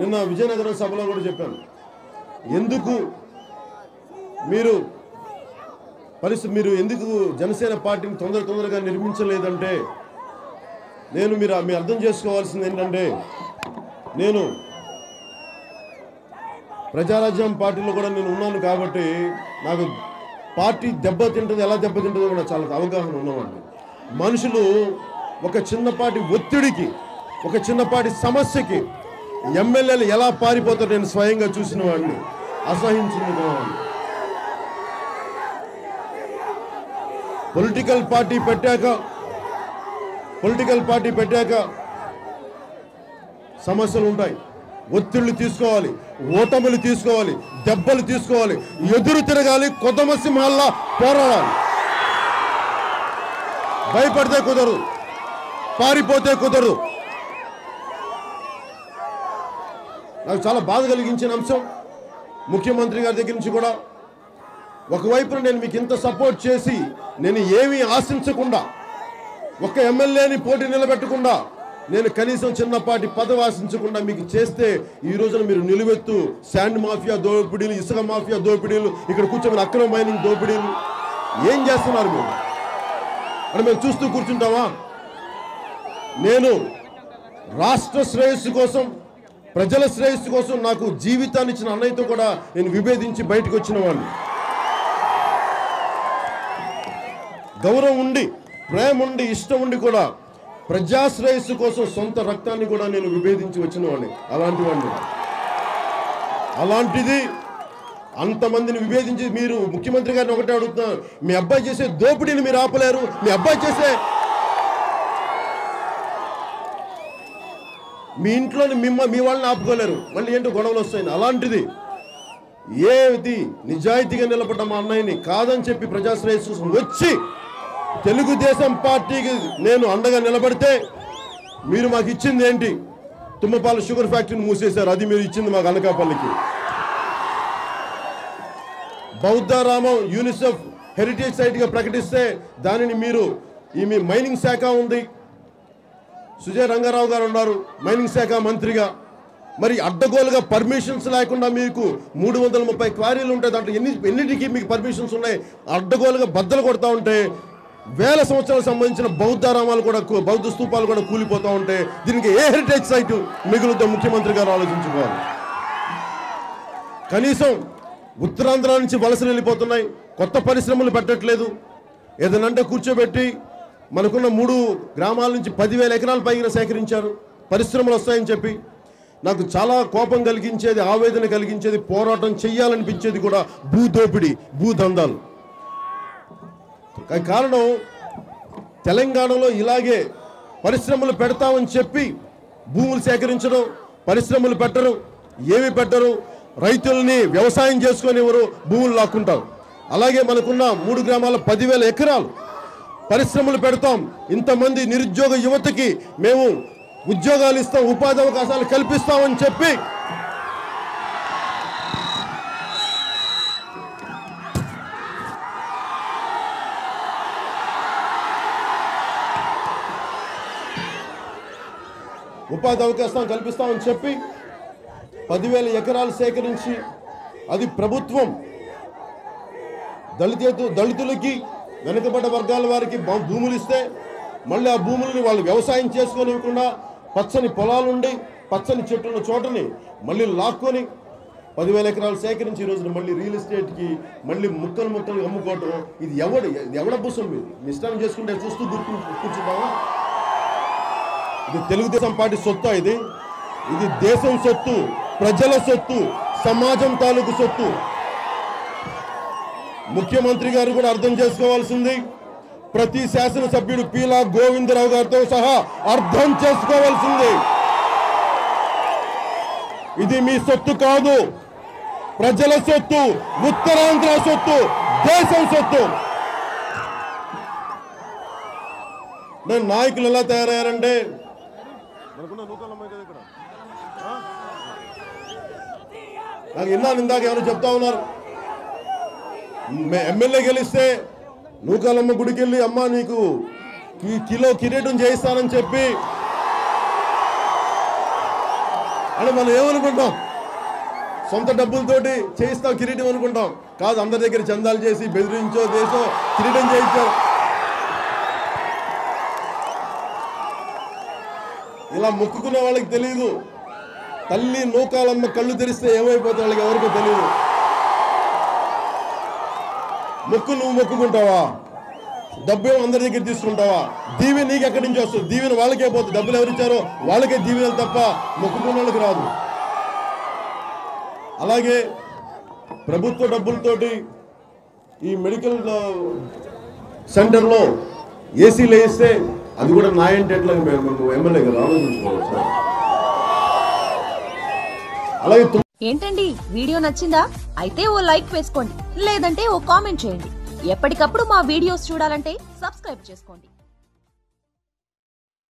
నిన్న విజయనగరం సభలో కూడా చెప్పాను, ఎందుకు మీరు ఎందుకు జనసేన పార్టీని తొందరగా నిర్మించలేదంటే, మీరు అర్థం చేసుకోవాల్సింది ఏంటంటే, నేను ప్రజారాజ్యం పార్టీలో కూడా నేను ఉన్నాను కాబట్టి నాకు పార్టీ దెబ్బతింటుంది, ఎలా దెబ్బతింటుందో కూడా చాలా అవగాహన ఉన్నవాడిని. మనుషులు ఒక చిన్నపాటి ఒత్తిడికి, ఒక చిన్నపాటి సమస్యకి ఎమ్మెల్యేలు ఎలా పారిపోతారో నేను స్వయంగా చూసిన వాడిని, అసహించింది వాడిని. పొలిటికల్ పార్టీ పెట్టాక సమస్యలు ఉంటాయి, ఒత్తిళ్లు తీసుకోవాలి, ఓటములు తీసుకోవాలి, దెబ్బలు తీసుకోవాలి, ఎదురు తిరగాలి, కొదమ సింహాల్లా పోరాడాలి. భయపడితే కుదరదు, పారిపోతే కుదరదు. నాకు చాలా బాధ కలిగించిన అంశం, ముఖ్యమంత్రి గారి దగ్గర నుంచి కూడా ఒకవైపున నేను మీకు ఇంత సపోర్ట్ చేసి నేను ఏమీ ఆశించకుండా, ఒక్క ఎమ్మెల్యేని పోటీ నిలబెట్టకుండా, నేను కనీసం చిన్నపాటి పదవి ఆశించకుండా మీకు చేస్తే ఈ రోజున మీరు నిలువెత్తు శాండ్ మాఫియా దోపిడీలు, ఇసుక మాఫియా దోపిడీలు, ఇక్కడ కూర్చొని అక్రమ మైనింగ్ దోపిడీలు ఏం చేస్తున్నారు మీరు అని మేము చూస్తూ కూర్చుంటామా? నేను రాష్ట్ర శ్రేయస్సు కోసం, ప్రజల శ్రేయస్సు కోసం నాకు జీవితాన్ని ఇచ్చిన అన్నయ్యతో కూడా నేను విభేదించి బయటకు వచ్చిన వాడిని. గౌరవం ఉండి, ప్రేమ ఉండి, ఇష్టం ఉండి కూడా ప్రజాశ్రేయస్సు కోసం సొంత రక్తాన్ని కూడా నేను విభేదించి వచ్చిన వాడిని. అలాంటిది అంతమందిని విభేదించి మీరు ముఖ్యమంత్రి గారిని ఒకటే అడుగుతున్నారు, మీ అబ్బాయి చేసే దోపిడీని మీరు ఆపలేరు, మీ అబ్బాయి చేసే మీ ఇంట్లోని మీ వాళ్ళని ఆపుకోలేరు, మళ్ళీ ఏంటో గొడవలు వస్తాయి. అలాంటిది ఏది నిజాయితీగా నిలబడ్డ మా అన్నయ్యని కాదని చెప్పి ప్రజాశ్రేయస్సు కోసం వచ్చి తెలుగుదేశం పార్టీకి నేను అండగా నిలబడితే మీరు మాకు ఇచ్చింది ఏంటి? తుమ్మపాల షుగర్ ఫ్యాక్టరీని మూసేశారు, అది మీరు ఇచ్చింది మాకు అనకాపల్లికి. బౌద్ధరామం యూనిసెఫ్ హెరిటేజ్ సైట్గా ప్రకటిస్తే దానిని మీరు మీ మైనింగ్ శాఖ ఉంది, సుజయ్ రంగారావు గారు ఉన్నారు మైనింగ్ శాఖ మంత్రిగా, మరి అడ్డగోలుగా పర్మిషన్స్ లేకుండా మీకు 330 క్వారీలు ఉంటాయి, దాంట్లో ఎన్నిటికీ మీకు పర్మిషన్స్ ఉన్నాయి, అడ్డగోలుగా బద్దలు కొడతా ఉంటే వేల సంవత్సరాలకు సంబంధించిన బౌద్ధరామాలు కూడా, బౌద్ధ స్తూపాలు కూడా కూలిపోతూ ఉంటే దీనికి ఏ హెరిటేజ్ సైటు మిగులుతో ముఖ్యమంత్రి గారు ఆలోచించుకోవాలి. కనీసం ఉత్తరాంధ్ర నుంచి వలసలు వెళ్ళిపోతున్నాయి, కొత్త పరిశ్రమలు పెట్టట్లేదు. ఏదనంటే కూర్చోబెట్టి మనకున్న 3 గ్రామాల నుంచి 10,000 ఎకరాల పైన సేకరించారు, పరిశ్రమలు వస్తాయని చెప్పి. నాకు చాలా కోపం కలిగించేది, ఆవేదన కలిగించేది, పోరాటం చెయ్యాలనిపించేది కూడా భూదోపిడి, భూదందాలు. కారణం తెలంగాణలో ఇలాగే పరిశ్రమలు పెడతామని చెప్పి భూములు సేకరించడం, పరిశ్రమలు పెట్టరు, ఏమి పెట్టరు, రైతుల్ని వ్యవసాయం చేసుకొని ఎవరు భూములు లాక్కుంటారు. అలాగే మనకున్న 3 గ్రామాల 10,000 ఎకరాలు పరిశ్రమలు పెడతాం, ఇంతమంది నిరుద్యోగ యువతకి మేము ఉద్యోగాలు ఇస్తాం, ఉపాధి అవకాశాలు కల్పిస్తామని చెప్పి ఉపాధి అవకాశం కల్పిస్తామని చెప్పి 10,000 ఎకరాలు సేకరించి అది ప్రభుత్వం దళితులకి, వెనుకబడ్డ వర్గాల వారికి భూములు ఇస్తే మళ్ళీ ఆ భూములని వాళ్ళు వ్యవసాయం చేసుకోనివ్వకుండా పచ్చని పొలాలుండి పచ్చని చెట్లున్న చోటని మళ్ళీ లాక్కొని 10,000 ఎకరాలు సేకరించి ఈ రోజున మళ్ళీ రియల్ ఎస్టేట్కి మళ్ళీ ముక్కలు అమ్ముకోవటం. ఇది ఎవడ భూసం? మీరు మీ ఇష్టం చేసుకుంటే చూస్తూ కూర్చుంటామా? ఇది తెలుగుదేశం పార్టీ సొత్తు, ఇది దేశం సొత్తు, ప్రజల సొత్తు, సమాజం తాలూకు సొత్తు. ముఖ్యమంత్రి గారు కూడా అర్థం చేసుకోవాల్సింది, ప్రతి శాసనసభ్యుడు పీలా గోవిందరావు గారితో సహా అర్థం చేసుకోవాల్సింది, ఇది మీ సొత్తు కాదు, ప్రజల సొత్తు, ఉత్తరాంధ్ర సొత్తు, దేశం సొత్తు. నేను నాయకులు ఎలా తయారయ్యారంటే, నాకు విన్నాను ఇందాక ఎవరు చెప్తా ఉన్నారు, ఎమ్మెల్యే గెలిస్తే నూకాలమ్మ గుడికి వెళ్ళి అమ్మ నీకు కిలో కిరీటం చేయిస్తానని చెప్పి అని మనం ఏమనుకుంటాం, సొంత డబ్బులతోటి చేయిస్తాం కిరీటం అనుకుంటాం. కాదు, అందరి దగ్గర చందాలు చేసి బెదిరించో దేశం కిరీటం చేయించారు. ఇలా మొక్కుకున్న వాళ్ళకి తెలియదు, తల్లి నూకాలమ్మ కళ్ళు తెరిస్తే ఏమైపోతే వాళ్ళకి ఎవరికో తెలియదు. మొక్కు నువ్వు మొక్కుకుంటావా, డబ్బేమో అందరి దగ్గర తీసుకుంటావా? దీవె నీకు ఎక్కడి నుంచి వస్తుంది? దీవెన వాళ్ళకే పోతుంది. డబ్బులు ఎవరిచ్చారో వాళ్ళకే దీవెనలు తప్ప మొక్కుకున్న వాళ్ళకి రాదు. అలాగే ప్రభుత్వ డబ్బులతోటి ఈ మెడికల్ సెంటర్లో ఏసీలు వేస్తే అది కూడా నా ఇంటెట్లా మేము ఎమ్మెల్యే గారు ఆలోచించుకోవాలి సార్. అలాగే ఏంటండి, వీడియో నచ్చిందా? అయితే ఓ లైక్ వేసుకోండి, లేదంటే ఓ కామెంట్ చేయండి. ఎప్పటికప్పుడు మా వీడియోస్ చూడాలంటే సబ్స్క్రైబ్ చేసుకోండి.